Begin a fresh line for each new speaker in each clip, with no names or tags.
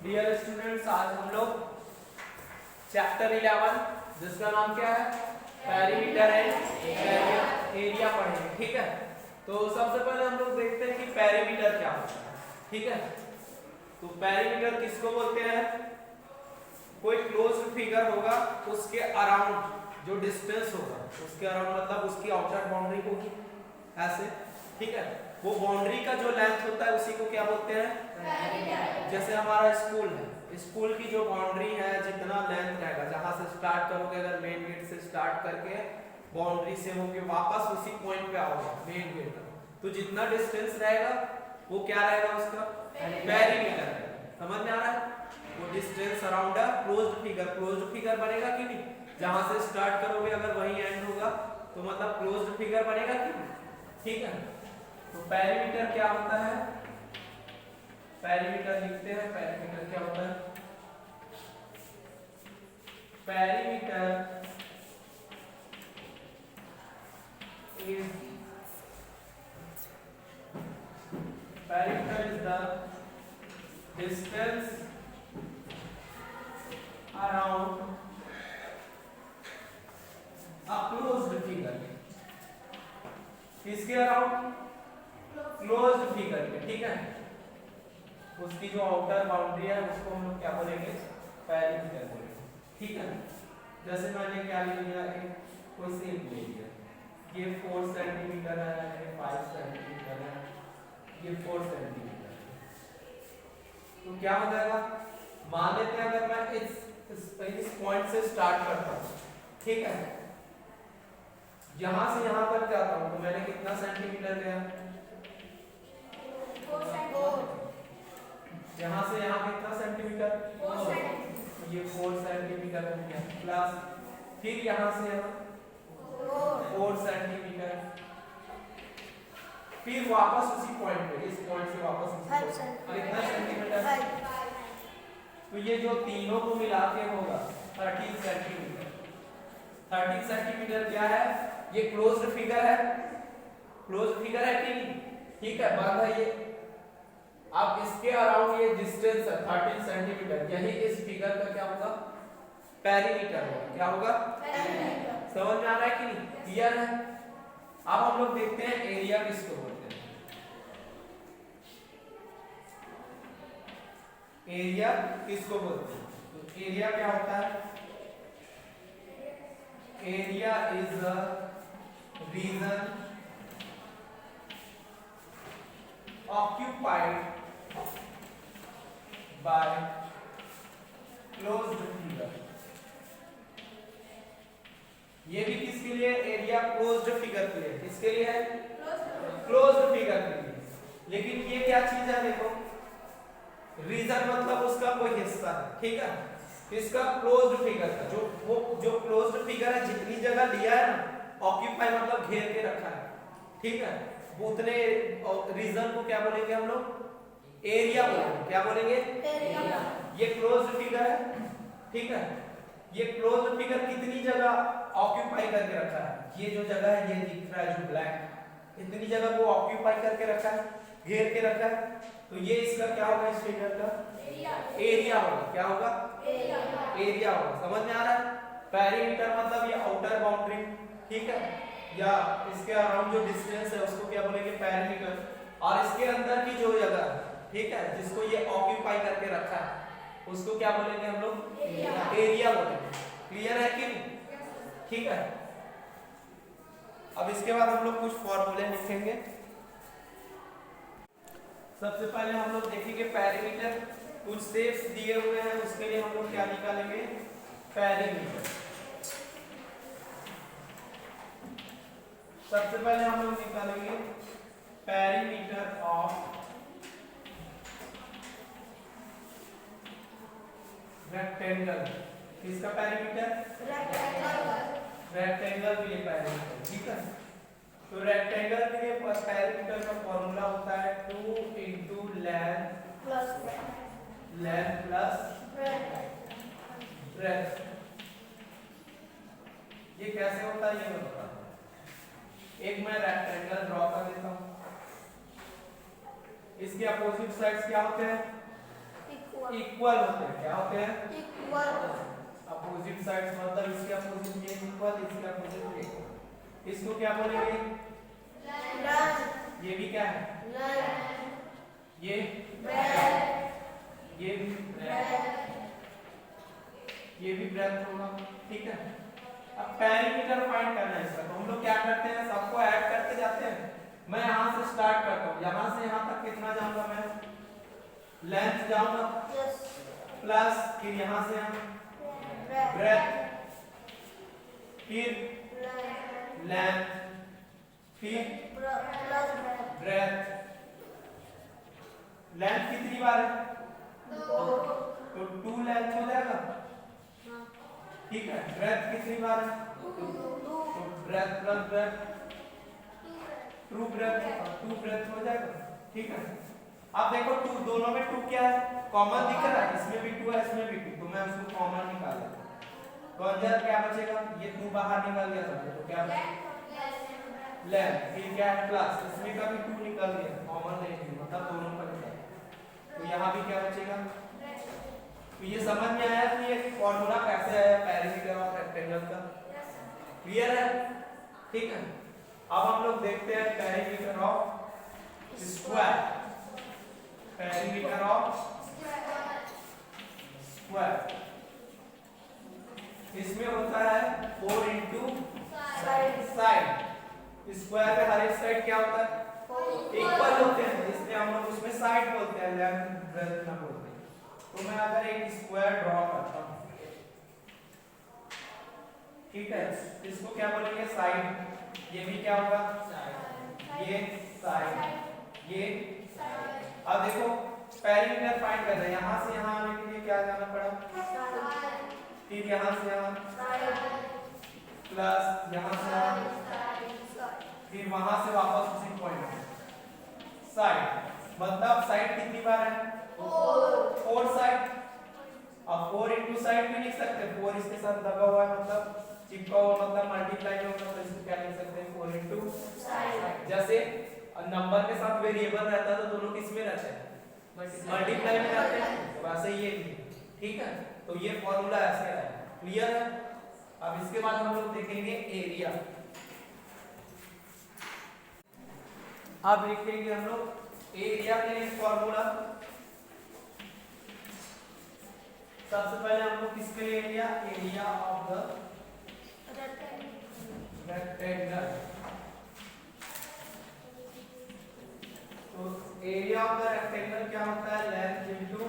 Dear students, आज हम लोग चैप्टर 11 जिसका नाम क्या है, पेरीमीटर एंड एरिया पढ़ेंगे। ठीक है, तो सबसे पहले हम लोग देखते हैं कि पेरीमीटर क्या होता है। ठीक है, तो पेरीमीटर किसको बोलते हैं? कोई क्लोज्ड फिगर होगा, उसके अराउंड जो डिस्टेंस होगा, उसके अराउंड मतलब उसकी आउटर बाउंड्री होगी ऐसे। ठीक है, वो बाउंड्री का जो लेंथ होता है उसी को क्या बोलते हैं? जैसे हमारा स्कूल है, स्कूल की जो बाउंड्री है, जितना लेंथ रहेगा, जहां से स्टार्ट करोगे, अगर मेन गेट से स्टार्ट करके बाउंड्री से होके वापस उसी पॉइंट पे आओगे मेन गेट तक, तो जितना डिस्टेंस रहेगा वो क्या रहेगा? उसका पेरीमीटर रहेगा। समझ में आ रहा है? वो distance around a closed figure बनेगा कि नहीं? जहां से स्टार्ट करोगे अगर वही एंड होगा तो मतलब क्लोज्ड फिगर बनेगा कि नहीं? ठीक है, तो पेरीमीटर क्या होता है? पेरीमीटर लिखते हैं। पेरीमीटर क्या होता है? Perimeter is the distance around a closed figure. किसके अराउंड? क्लोज्ड फिगर के। ठीक है, उसकी जो आउटर बाउंड्री है उसको हम लोग क्या बोलेंगे? पेरीमीटर बोलेंगे। ठीक है, जैसे मैंने क्या ले लिया, एक कोई शेप ले लिया, ये 4 सेंटीमीटर है, ये 5 सेंटीमीटर है, ये 4 सेंटीमीटर है। तो क्या हो जाएगा? मान लेते हैं अगर मैं इस पॉइंट से स्टार्ट करता हूँ, ठीक है, यहां से यहां तक जाता हूँ, तो मैंने कितना सेंटीमीटर लिया? यहाँ से यहाँ कितना सेंटीमीटर? 4 सेंटीमीटर। ये 4 सेंटीमीटर हो गया, प्लस फिर यहाँ से यहाँ 4 सेंटीमीटर, फिर वापस उसी पॉइंट पे, इस पॉइंट से वापस उसी पॉइंट पे कितना सेंटीमीटर? तो ये जो तीनों को मिला के होगा 13 सेंटीमीटर। 13 सेंटीमीटर क्या है? ये क्लोज्ड फिगर है। क्लोज्ड फिगर है कि नहीं? ठीक है, बंद है ये। अब इसके अराउंड ये डिस्टेंस है 13 सेंटीमीटर, यही इस फिगर का क्या होगा? पेरीमीटर होगा। क्या होगा? पेरीमीटर। समझ में आ रहा है कि नहीं? क्लियर है? अब हम लोग देखते हैं एरिया किसको बोलते हैं। एरिया किसको बोलते हैं? तो एरिया क्या होता है? Area is a region occupied by closed figure। ये भी किसके लिए? एरिया क्लोज्ड फिगर के लिए। किसके लिए है? क्लोज्ड फिगर के लिए। लेकिन ये क्या चीज है? देखो, रीजन मतलब उसका कोई हिस्सा है। ठीक है, इसका क्लोज्ड फिगर का जो क्लोज्ड फिगर है, जितनी जगह लिया है ना, ऑक्यूपाई मतलब घेर के रखा है। ठीक है, उतने रीजन को क्या बोलेंगे हम लोग? एरिया बोलेंगे। क्या बोलेंगे? एरिया। ये क्लोज्ड फिगर है। ठीक है, ये क्लोज्ड फिगर कितनी जगह ऑक्यूपाई करके रखा है? ये जो जगह है, ये दिख रहा है जो ब्लैक, इतनी जगह को ऑक्यूपाई करके रखा है, घेर के रखा है। तो ये इसका क्या होगा? इस फिगर का एरिया होगा। क्या होगा? एरिया होगा। समझ में आ रहा है? पेरीमीटर मतलब ये आउटर बाउंड्री, ठीक है, या इसके अराउंड जो डिस्टेंस है उसको क्या बोलेंगे? पेरीमीटर। और इसके अंदर की जो जगह है, ठीक है, जिसको ये ऑक्यूपाई करके रखा है, उसको क्या बोलेंगे हम लोग? एरिया बोलेंगे। क्लियर है कि नहीं? ठीक है, अब इसके बाद हम लोग कुछ फॉर्मूले लिखेंगे। सबसे पहले हम लोग देखेंगे पेरीमीटर। कुछ शेप्स दिए हुए हैं, उसके लिए हम लोग क्या निकालेंगे? पेरीमीटर। सबसे पहले हम लोग निकालेंगे पेरीमीटर ऑफ रेक्टेंगल। किसका पेरीमीटर? रेक्टेंगल के लिए पेरीमीटर। ठीक है, तो रेक्टेंगल के लिए पेरीमीटर का फॉर्मूला होता है 2 into लेंथ प्लस ब्रेड्थ। ये कैसे होता है ये मैं बताता हूं। एक मैं रेक्टेंगल ड्रॉ कर देता हूं, इसके अपोजिट साइड्स क्या होते हैं? इक्वल होते हैं। क्या होते हैं?
इक्वल।
अपोजिट साइड्स मतलब इसके अपोजिट ये इक्वल, इसके अपोजिट ये। इसको क्या बोलेंगे? ये भी क्या है? ये ये भी ब्रेथ होगा। ठीक है। अब पेरीमीटर फाइंड करना है इसका, तो हम लोग क्या करते हैं, सबको ऐड करके जाते हैं। मैं यहां से स्टार्ट करता हूं, यहां से यहां तक कितना जाऊंगा मैं? लेंथ जाऊंगा प्लस, फिर यहां से हम ब्रेथ, फिर लेंथ, फिर ब्रेथ। लेंथ कितनी बार है? तो 2 लेंथ हो जाएगा। ठीक है। ब्रेथ कितनी बार है? तो ब्रेथ प्लस ब्रेथ, 2 ब्रेथ और 2 ब्रेथ हो जाएगा। ठीक है। अब देखो 2, दोनों में 2 क्या है? कॉमन दिख रहा है, इसमें भी 2 है, इसमें भी 2, तो मैं उसको कॉमन निकाल लेता हूं। तो अंदर क्या बचेगा? ये 2 बाहर निकल गया था, तो क्या बचेगा? लेंथ। फिर क्या है? प्लस, इसमें का भी 2 निकल गया, कॉमन नहीं, मतलब दोनों का निकल। तो यहाँ भी क्या बचेगा? तो ये समझ में आया कि ये फॉर्मूला कैसे आया पेरीमीटर ऑफ रेक्टेंगल का? क्लियर है? ठीक है। अब हम लोग देखते हैं perimeter of square. Perimeter of square इसमें होता है 4 इंटू साइड। स्क्वायर पे हर एक साइड क्या होता है? इक्वल होते हैं, इसलिए हम लोग उसमें साइड बोलते हैं, लेंथ ब्रेथ ना बोलते हैं। तो मैं अगर एक स्क्वायर ड्रॉ करता हूं, ठीक है, इसको क्या बोलेंगे? साइड। ये भी क्या होगा? ये साइड, ये साइड। अब देखो पेरीमीटर फाइंड करना है, यहां से यहां आने के लिए क्या जाना पड़ा? फिर यहां से यहां प्लस, यहां से यहां, फिर वहां से वापस उसी पॉइंट पे साइड। मतलब साइड कितनी बार है? 4 साइड। अब 4 इंटू साइड भी लिख सकते हैं, 4 इसके साथ लगा हुआ है, मतलब चिपका हुआ, मतलब मल्टीप्लाई होगा, तो इसको क्या लिख सकते हैं? 4 इंटू साइड। जैसे नंबर के साथ वेरिएबल रहता है तो दोनों किस में रहते हैं? मल्टीप्लाई में रहते हैं, वैसे ये भी। ठीक है। तो ये फॉर्मूला ऐसे है। क्लियर है? अब इसके बाद हम लोग देखेंगे एरिया। अब लिखेंगे हम लोग एरिया के लिए फॉर्मूला। सबसे पहले हम लोग किसके लिए area? Area of the rectangle. तो एरिया ऑफ द रेक्टेंगल क्या होता है? Length into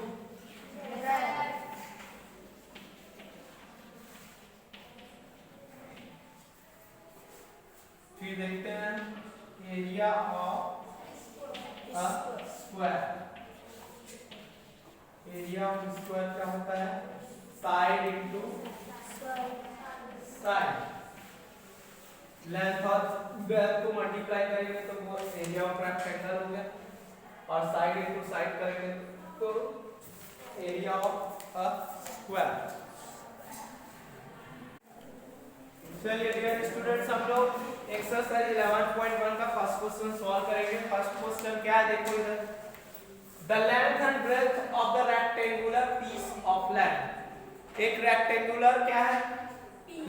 breadth. फिर देखते हैं area of a square. Area of square क्या होता है? Side into side. लेंथ और ब्रेथ को मल्टीप्लाई करेंगे तो वो एरिया ऑफ रेक्टेंगल हो गया, और साइड इनटू साइड करेंगे तो एरिया ऑफ अ स्क्वायर। चलिए डियर स्टूडेंट्स, हम लोग एक्सरसाइज 11.1 का फर्स्ट क्वेश्चन सॉल्व करेंगे। फर्स्ट क्वेश्चन क्या है? देखो इधर, the length and breadth of the rectangular piece of land. एक रेक्टेंगुलर क्या है?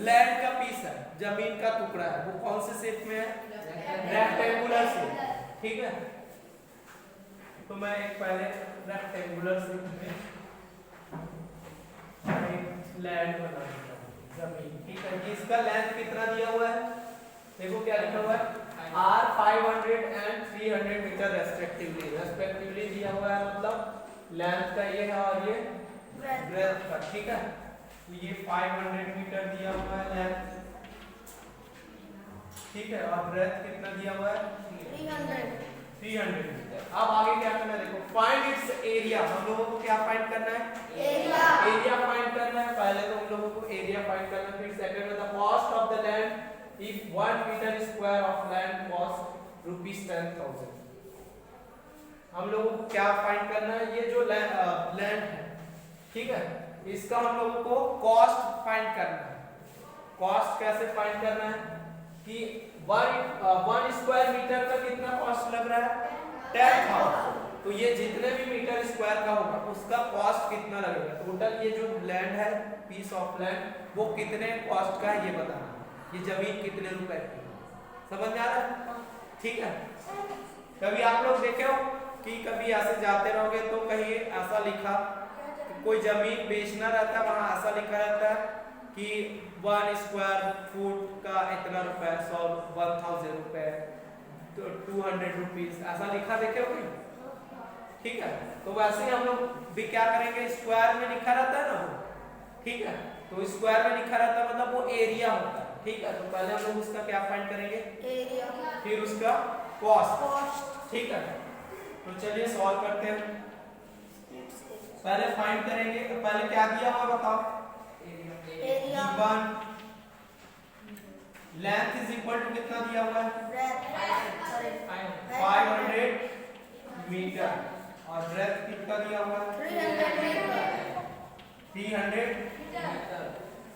लैंड का पीस है, जमीन का टुकड़ा है, वो कौन से शेप में है? Rectangular shape. ठीक है। तो मैं एक पहले रेक्टेंगुलर शेप में लैंड बना देता हूं, जमीन। ठीक है। इसका लेंथ कितना दिया हुआ है? देखो क्या लिखा हुआ है? R 500 एंड 300 मीटर रेस्पेक्टिवली दिया हुआ है, मतलब लेंथ का ये है और ये ब्रेथ का। ठीक है। तो ये 500 मीटर दिया हुआ है लेंथ, ठीक है, और ब्रेथ कितना दिया हुआ है? 300 मीटर। अब आगे क्या करना है? देखो फाइंड इट्स एरिया। हम लोगों को क्या फाइंड करना है? एरिया फाइंड करना है। पहले तो हम लोगों को एरिया फाइंड करना है, फिर सेकंड में the cost of the land if 1 meter square of land cost rupees 10,000। हम लोगों को क्या फाइंड करना है? ये जो लैंड है, ठीक है, इसका हम लोगों को कॉस्ट फाइंड करना है। कॉस्ट कैसे फाइंड करना है कि 1 स्क्वायर मीटर का कितना कॉस्ट लग रहा है? 10,000। तो ये जितने भी मीटर स्क्वायर का होगा उसका कॉस्ट कितना लगेगा, टोटल ये जो लैंड है पीस ऑफ लैंड वो कितने कॉस्ट का है ये बताना, ये जमीन कितने रुपए की, समझ में आ रहा है? ठीक है। कभी आप लोग देखे हो कि कभी ऐसे जाते रहोगे तो कहीं ऐसा लिखा कि कोई जमीन बेचना रहता है, वहां ऐसा लिखा रहता है कि 1 स्क्वायर फुट का इतना रुपए, 1000 रुपए, तो 200 रुपीज, ऐसा लिखा देखे हो कोई? ठीक है, तो वैसे ही हम लोग भी क्या करेंगे, स्क्वायर में लिखा रहता है ना वो, ठीक है, तो स्क्वायर में लिखा रहता है मतलब वो एरिया होता है, ठीक है। तो पहले हम लोग उसका क्या फाइंड करेंगे, एरिया, फिर उसका कॉस्ट, ठीक है। तो चलिए सॉल्व करते हैं। पहले फाइंड करेंगे, तो पहले क्या दिया हुआ बताओ, area given length is equal to कितना दिया हुआ है, 500 मीटर, और ब्रेथ कितना दिया हुआ है, 300 मीटर।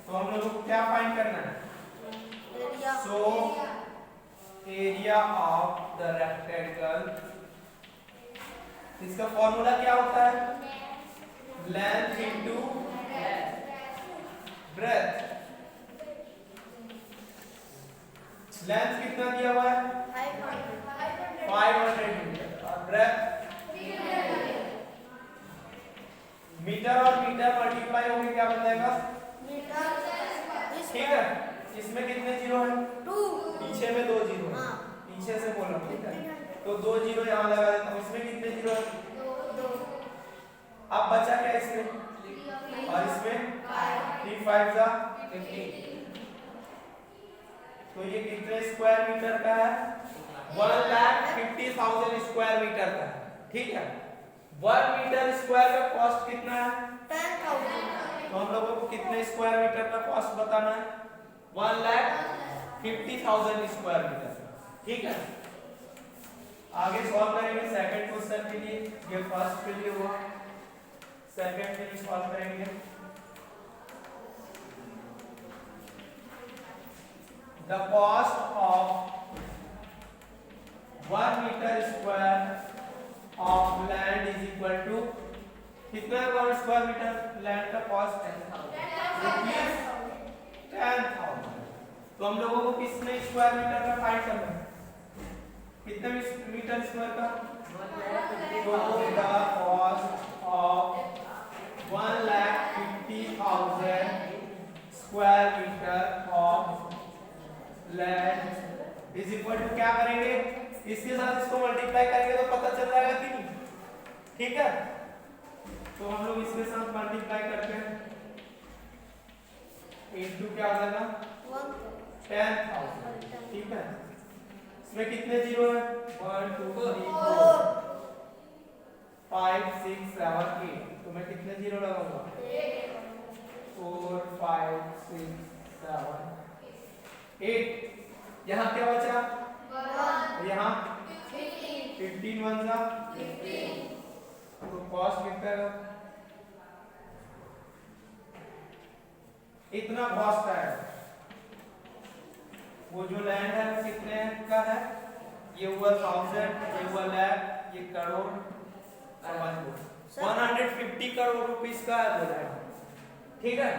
तो हम लोगों को क्या फाइंड करना है, area, so area of the rectangle, इसका फॉर्मूला क्या होता है, लेंथ इनटू ब्रेथ। लेंथ कितना दिया हुआ है, 500 मीटर, और ब्रेथ मीटर, और मीटर मल्टीप्लाई होके क्या बताएगा, ठीक है। इसमें कितने जीरो है, 2, पीछे में 2 जीरो है, पीछे से बोलो, ठीक है, तो 2 जीरो यहाँ लगा देता हूँ। इसमें कितने जीरो है, 2, अब बचा क्या इसमें, और इसमें 3 5 जा 15, तो ये कितने स्क्वायर मीटर का है, 1,50,000 स्क्वायर मीटर का है, ठीक है। 1 मीटर स्क्वायर का कॉस्ट कितना है, 10,000। तो हम लोगों को कितने स्क्वायर मीटर का कॉस्ट बताना है, 1,50,000 स्क्वायर मीटर, ठीक है। आगे सॉल्व करेंगे सेकंड क्वेश्चन के लिए, ये फर्स्ट के लिए हुआ, सेकंड के लिए सॉल्व करेंगे। The cost of 1 meter square of land is equal to कितना, 1 स्क्वायर मीटर लैंड का कॉस्ट 10,000। तो हम लोगों को कितने स्क्वायर मीटर का फाइंड करना है, कितने मीटर स्क्वायर का, तो the cost of 1,50,000 square metre of land is equal to, क्या करेंगे, इसके साथ इसको मल्टीप्लाई करेंगे तो पता चल जाएगा कि नहीं, ठीक है। तो हम लोग इसके साथ मल्टीप्लाई करते हैं, इनटू क्या आ जाएगा 10,000, ठीक है। इसमें कितने जीरो है, 1 2 3 4 5 6 7 8, तो मैं कितने जीरो लगाऊंगा, 4 5 6 7 8, यहाँ क्या बचा, 1, यहाँ 15 1 जा 15, तो कॉस्ट कितना है, इतना कॉस्ट है। वो जो लैंड है वो कितने का है, ये हुआ 1000, ये हुआ लाख, ये करोड़, समझ लो 150 करोड़ रुपीस का है वो लैंड, ठीक है।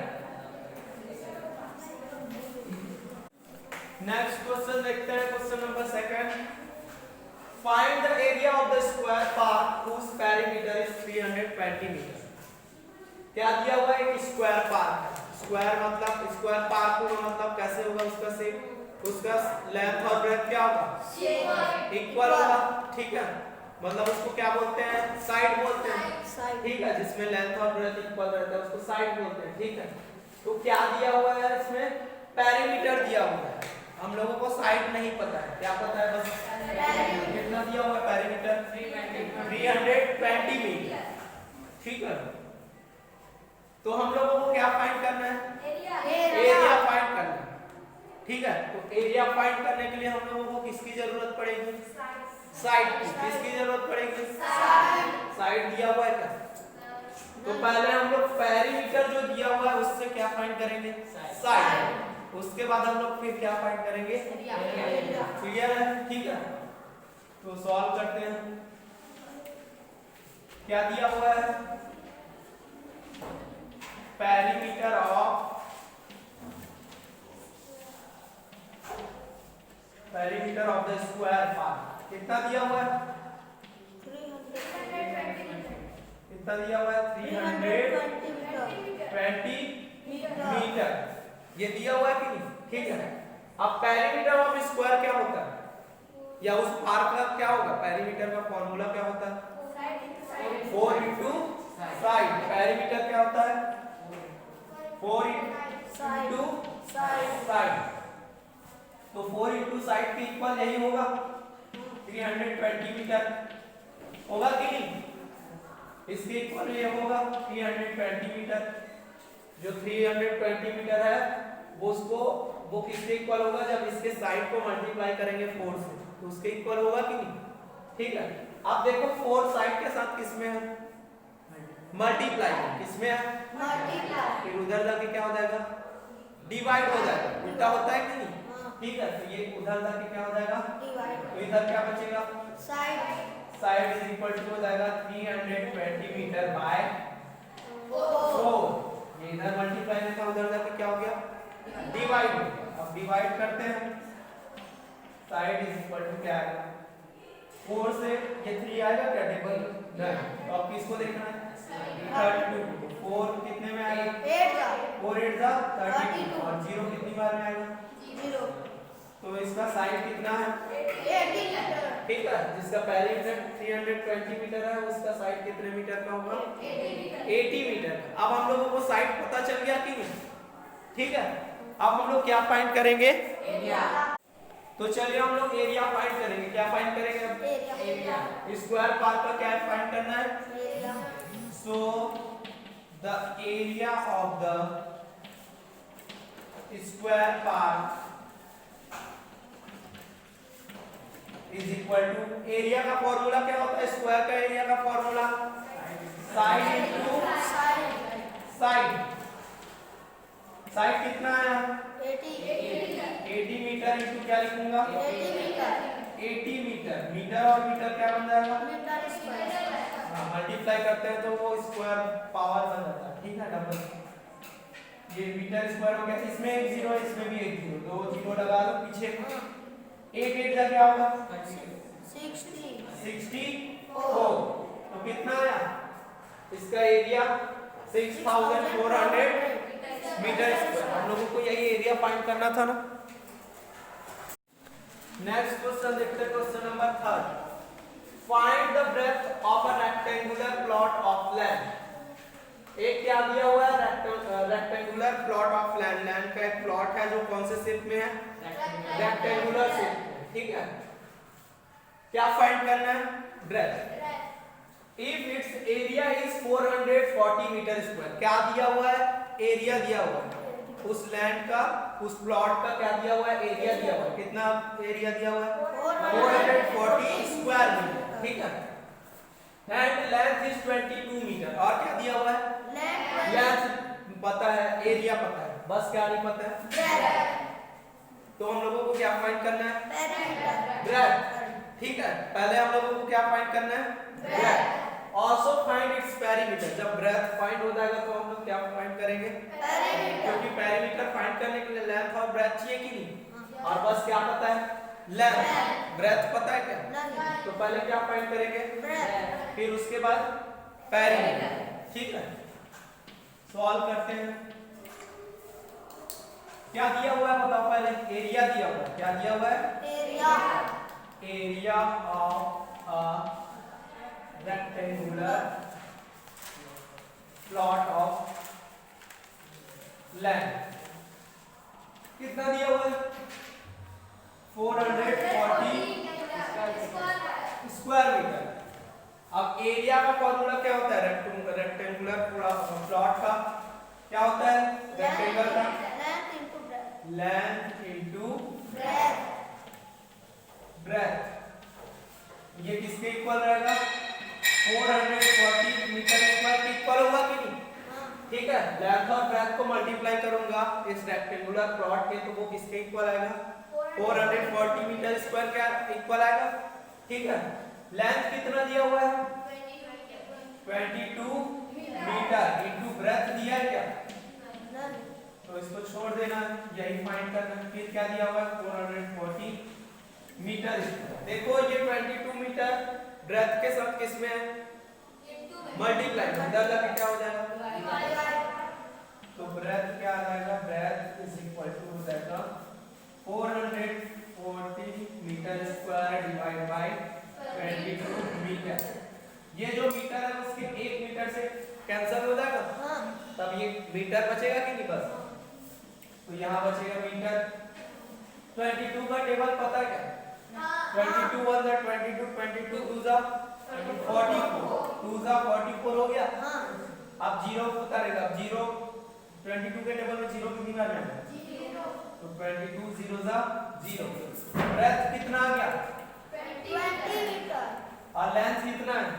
नेक्स्ट क्वेश्चन देखते हैं, question number second, find the area of the square park whose perimeter is 320 metre. क्या दिया हुआ है, एक स्क्वायर पार्क है, स्क्वायर मतलब स्क्वायर पार्क होगा मतलब कैसे होगा उसका शेप, उसका लेंथ और ब्रेथ क्या होगा, इक्वल होगा, ठीक है, मतलब उसको क्या बोलते हैं, साइड बोलते हैं, ठीक है, जिसमें लेंथ और ब्रेथ इक्वल रहता है उसको साइड बोलते हैं, ठीक है। तो क्या दिया हुआ है इसमें, पेरीमीटर दिया हुआ है, हम लोगों को साइड नहीं पता है, क्या पता है बस कितना दिया हुआ है, पेरीमीटर 320 मीटर, ठीक है। तो हम लोगों को क्या फाइंड करना है, एरिया फाइंड करना है, ठीक है। तो एरिया फाइंड करने के लिए हम लोगों को किसकी जरूरत पड़ेगी, साइड की, किसकी जरूरत पड़ेगी, साइड दिया हुआ है क्या, तो पहले हम लोग पेरीमीटर जो दिया हुआ है उससे क्या फाइंड करेंगे, साइड, उसके बाद हम लोग फिर क्या फाइंड करेंगे, क्लियर है, ठीक है। तो सॉल्व करते हैं, क्या दिया हुआ है? Perimeter of the square part कितना दिया हुआ है?
320
कितना दिया हुआ है? 320 मीटर ये दिया हुआ है कि नहीं? ठीक है। अब पेरीमीटर ऑफ स्क्वायर क्या होता है, या उस पार्ट का क्या होगा? पेरीमीटर का फॉर्मूला क्या होता है? 4 इंटू साइड। पेरीमीटर क्या होता है? 4 इंटू साइड। तो 4 इंटू साइड के इक्वल यही होगा 320 मीटर होगा कि नहीं? इसके इक्वल ये होगा 320 मीटर। जो 320 मीटर है वो किसके इक्वल होगा? जब इसके साइड को मल्टीप्लाई करेंगे 4 से तो उसके इक्वल होगा कि नहीं? ठीक है। अब देखो 4 साइड के साथ किसमें है? मल्टीप्लाई। किसमें है?
मल्टीप्लाई।
फिर उधर जाके क्या हो जाएगा? डिवाइड हो जाएगा। उल्टा होता है कि नहीं? ठीक है। तो ये उधर जाके क्या हो जाएगा?
डिवाइड।
तो इधर क्या बचेगा?
साइड
इज इक्वल टू हो जाएगा 320 मीटर बाय 4। ये इधर मल्टीप्लाई में था, उधर जाके क्या हो गया? डिवाइड हो गया। अब डिवाइड करते हैं। साइड इज इक्वल टू क्या आएगा? 4 से ये 3 आएगा क्या? Table done. तो अब किसको देखना है? 32। 4 कितने में आएगा? 4 8 जा 32 और 0 कितनी बार में आएगा?
0।
तो इसका साइड कितना है?
80 मीटर।
ठीक है। जिसका पेरीमीटर 320 मीटर है उसका साइड कितने मीटर का होगा? 80 मीटर। अब हम लोगों को साइड पता चल गया कि नहीं? ठीक है। अब हम लोग क्या फाइंड करेंगे?
एरिया।
तो चलिए हम लोग एरिया फाइंड करेंगे। क्या फाइंड करेंगे?
एरिया।
स्क्वायर पार्ट का क्या फाइंड करना है?
Area.
So the area of the square part is equal to, area का फॉर्मूला क्या होता है? स्क्वायर का एरिया का formula side into side. Side कितना है? 80 मीटर इनटू क्या लिखूंगा? 80 मीटर। मीटर और मीटर क्या बन जाएगा? हाँ, मल्टीप्लाई करते हैं तो वो स्क्वायर पावर बन जाता है। ठीक है। डबल ये मीटर स्क्वायर हो गया। इसमें एक जीरो, इसमें भी एक जीरो, 2 जीरो लगा दो पीछे। 8 8 जा क्या होगा? 64। तो कितना आया इसका एरिया? 6400 metre square. हम लोगों को यही एरिया फाइंड करना था ना। नेक्स्ट क्वेश्चन देखते हैं। Question number 3। Find the breadth of a rectangular plot of land. एक क्या दिया हुआ है? Rectangular plot of land. Land का एक प्लॉट है जो कौन से शेप में है? Rectangular shape. ठीक है। क्या फाइंड करना है? Breadth. If its area is 440 metre square. क्या दिया हुआ है? एरिया दिया हुआ है उस लैंड का, उस प्लॉट का। क्या दिया हुआ है? एरिया दिया हुआ है। कितना एरिया दिया हुआ है? 440 स्क्वायर मीटर। ठीक है। And length is 22 metre. और क्या दिया हुआ है? लेंथ पता है, एरिया पता है, बस क्या नहीं पता है? तो हम लोगों को क्या फाइंड करना है? ब्रेड्थ। ठीक है। पहले हम लोगों को क्या फाइंड करना है? Breadth. Also find its perimeter. जब ब्रेड्थ फाइंड हो जाएगा तो हम लोग क्या फाइंड करेंगे? क्योंकि पेरीमीटर फाइंड करने के लिए लेंथ और ब्रेड्थ चाहिए कि नहीं? और बस क्या पता है? लेंथ। ब्रेड्थ पता है क्या? तो पहले क्या फाइंड करेंगे? फिर उसके बाद पेरीमीटर। ठीक है। सॉल्व करते हैं। क्या दिया हुआ है बताओ? पहले एरिया दिया हुआ है। क्या दिया हुआ है? Area of a rectangular plot of land कितना दिया हुआ है? 440 स्क्वायर मीटर। अब एरिया का फॉर्मूला क्या होता है? रेक्टेंगुलर प्लॉट का क्या होता है? रेक्टेंगल का लेंथ इनटू ब्रेड्थ। ये किसके इक्वल रहेगा? 440 मीटर स्क्वायर के इक्वल होगा कि नहीं? ठीक है। लेंथ और ब्रेड्थ को मल्टीप्लाई करूंगा इस रेक्टेंगुलर प्लॉट के तो वो किसके इक्वल आएगा? 440 मीटर स्क्वायर के इक्वल आएगा। ठीक है। लेंथ कितना दिया हुआ है? 22 मीटर इनटू ब्रेथ दिया है क्या, तो इसको छोड़ देना, यही फाइंड करना। फिर क्या दिया हुआ है 440 मीटर। देखो ये 22 मीटर ब्रेथ के साथ किस में है, मल्टीप्लाई, इधर जाके क्या हो जाएगा, तो ब्रेथ क्या आ जाएगा, ब्रेथ इज इक्वल टू हो जाएगा 440 metre square divide by 22 metre. ये जो मीटर है उसके 1 मीटर से कैंसिल हो जाएगा, तब ये मीटर बचेगा कि नहीं बस, तो यहाँ बचेगा मीटर। 22 का टेबल पता क्या, 22 1 जा 22, 22 2 जा 44, 2 जा 44 हो गया। अब 0 उतारेगा, अब 0 22 के टेबल में 0 कितनी बार आएगा, तो 22 0 जा 0। ब्रेथ कितना आ गया,
20 मीटर
और लेंथ कितना है,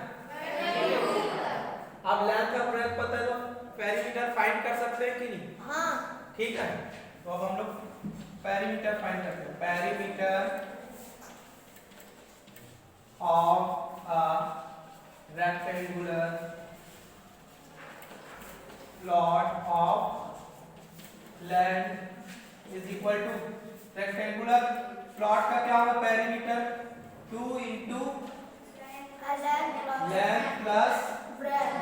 अब लेंथ का ब्रेथ पता है तो पेरीमीटर फाइंड कर सकते हैं कि नहीं, ठीक है। तो अब हम लोग पेरीमीटर फाइंड करते हैं। Perimeter of a rectangular plot of land is equal to, rectangular plot का क्या होगा perimeter, 2 into length plus
breadth,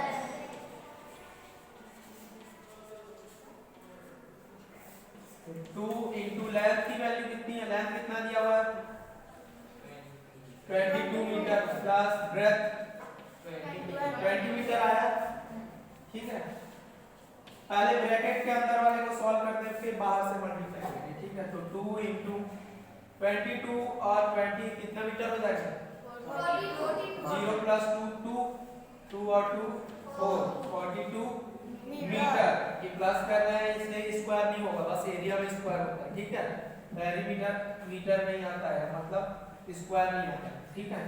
2 into length की वैल्यू कितनी है, लेंथ कितना दिया हुआ है 22 मीटर प्लस ब्रेथ 20 मीटर आया, ठीक है। पहले ब्रैकेट के अंदर वाले को सॉल्व करते हैं, फिर बाहर से मल्टीप्लाई करेंगे, ठीक है। तो 2 इंटू 22 और 20 कितना मीटर हो जाएगा, 0 प्लस 2 2 और 2 4, 42 मीटर। ये प्लस कर रहे हैं इसलिए स्क्वायर नहीं होगा, बस एरिया में स्क्वायर होता है, ठीक है। पेरीमीटर मीटर नहीं आता है, मतलब स्क्वायर नहीं होता, ठीक है।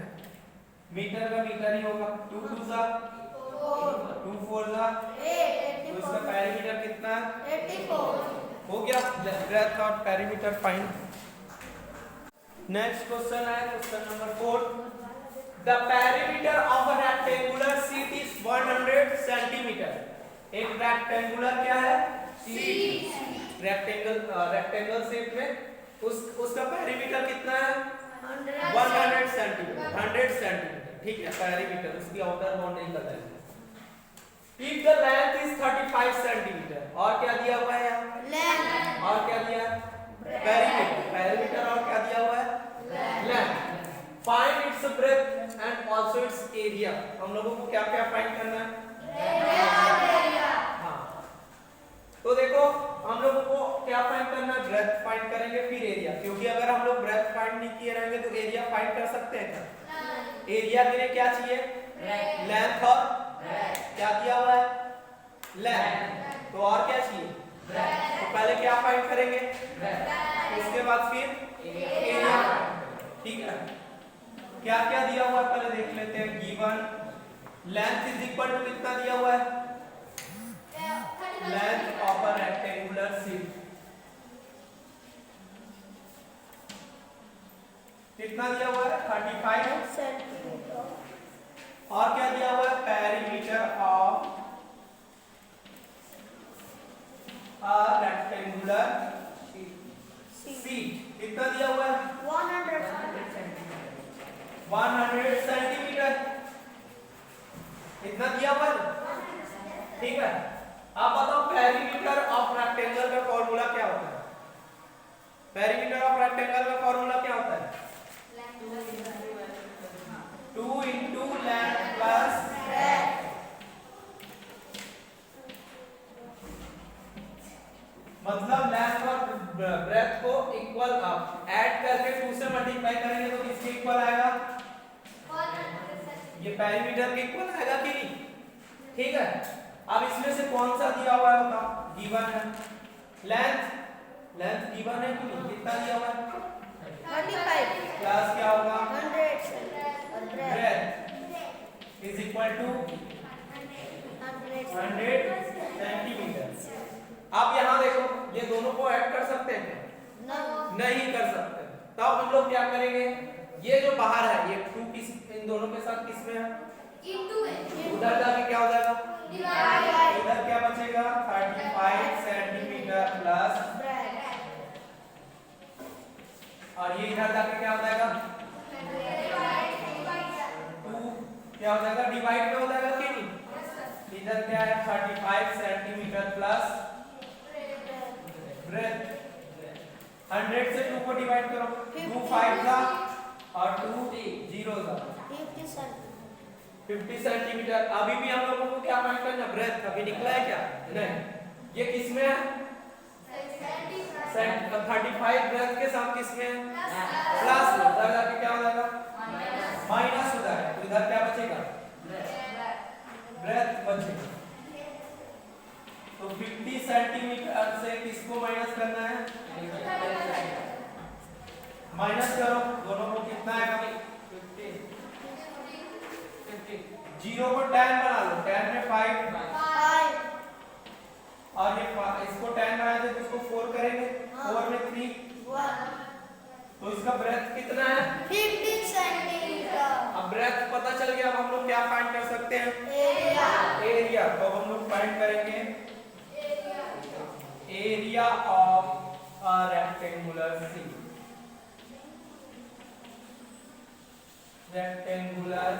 मीटर का मीटर ही होगा, 2 2 जा 2 4 जा, तो इसका पेरीमीटर कितना है
84
हो गया। ब्रेथ और पेरीमीटर फाइंड। नेक्स्ट क्वेश्चन है question number 4। The perimeter of a rectangular sheet is 100 centimetre. एक रेक्टेंगुलर क्या है, शीट, रेक्टेंगल शेप में उसका पेरीमीटर कितना है 100 सेंटीमीटर, 100 सेंटीमीटर, ठीक है। पेरीमीटर उसकी आउटर बाउंड्री का value. If the length is 35 centimetre, और क्या दिया हुआ है यहाँ,
लेंथ,
और क्या दिया है पेरीमीटर, पेरीमीटर और क्या दिया हुआ है length. Find its breath and also it's area. हम लोगों को क्या क्या फाइंड करना है, हाँ। तो देखो हम लोगों को क्या फाइंड करना है, ब्रेथ फाइंड करेंगे फिर एरिया, क्योंकि अगर हम लोग ब्रेथ फाइंड नहीं किए रहेंगे तो एरिया फाइंड कर सकते हैं क्या, एरिया के लिए क्या चाहिए लेंथ, और क्या दिया हुआ है लेंथ, तो और क्या चाहिए, तो पहले क्या फाइंड करेंगे, उसके बाद फिर एरिया, ठीक है। क्या क्या दिया हुआ है पहले देख लेते हैं। Given length is equal to कितना दिया हुआ है, length of a rectangular sheet कितना दिया हुआ है 35
सेंटीमीटर,
और क्या दिया हुआ है perimeter of a rectangular sheet कितना दिया हुआ है 100 सेंटीमीटर, इतना दिया हुआ है, ठीक है। अब बताओ पेरीमीटर ऑफ रेक्टेंगल का फॉर्मूला क्या होता है, पेरीमीटर ऑफ रेक्टेंगल का फॉर्मूला क्या होता है 2 इंटू लेंथ प्लस ब्रेथ, मतलब लेंथ और ब्रेथ को इक्वल ऐड करके 2 से मल्टीप्लाई करेंगे तो किसके इक्वल आएगा, ये पेरीमीटर के इक्वल आएगा कि नहीं, ठीक है। अब इसमें से कौन सा दिया हुआ है बताओ, गिवन है लेंथ, लेंथ गिवन है कि नहीं, कितना दिया हुआ है
35
प्लस क्या होगा
100 और
breadth is equal to 100 centimetre. अब यहाँ देखो ये दोनों को ऐड कर सकते हैं नहीं कर सकते, तब हम लोग क्या करेंगे, ये जो बाहर है ये 2 किस इन दोनों के साथ किस में है उधर जाके क्या हो जाएगा? इधर क्या बचेगा? 35 सेंटीमीटर प्लस, और ये इधर जाके क्या हो जाएगा? 2 क्या हो जाएगा? डिवाइड में हो जाएगा कि नहीं? इधर क्या है? 35 सेंटीमीटर प्लस ब्रेथ। 100 से 2 को डिवाइड करो, 2 5 का और 2 0 का 50 सेंटीमीटर। अभी भी हम लोगों को क्या फाइंड करना? ब्रेथ। अभी निकला है क्या? नहीं। ये किसमें है? 35 ब्रेथ के साथ किसमें है? प्लस में। उधर जाके क्या हो जाएगा? माइनस हो जाएगा। तो इधर क्या बचेगा? ब्रेथ बचेगा। तो 50 सेंटीमीटर से किसको माइनस करना है? माइनस करो, दोनों को कितना आएगा? 0 को 10 बना लो, 10 में 5 और ये इसको 10 बनाए थे तो इसको 4 करेंगे, 4 में 3 तो इसका ब्रेथ कितना है?
15 सेंटीमीटर।
अब ब्रेथ पता चल गया। अब हम लोग क्या फाइंड कर सकते हैं? एरिया। तो हम लोग फाइंड करेंगे area of a rectangular C. Rectangular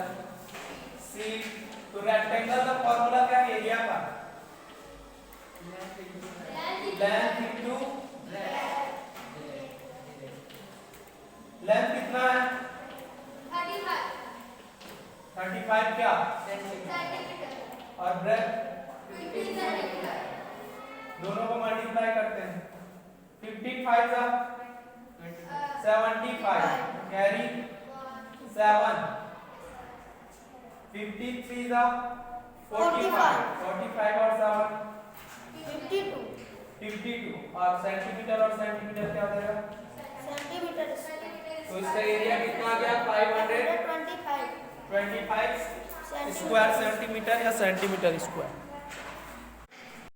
C. तो रेक्टेंगल का फॉर्मूला क्या है एरिया का? लेंथ इनटू लेंथ कितना है? 35 क्या? और ब्रेथ दोनों को मल्टीप्लाई करते हैं। 15 5 का 75 कैरी 7, 53 का 45 45 और 7 52 और सेंटीमीटर और सेंटीमीटर क्या हो जाएगा?
सेंटीमीटर।
तो इसका एरिया कितना आ गया? 525 स्क्वायर सेंटीमीटर या सेंटीमीटर स्क्वायर।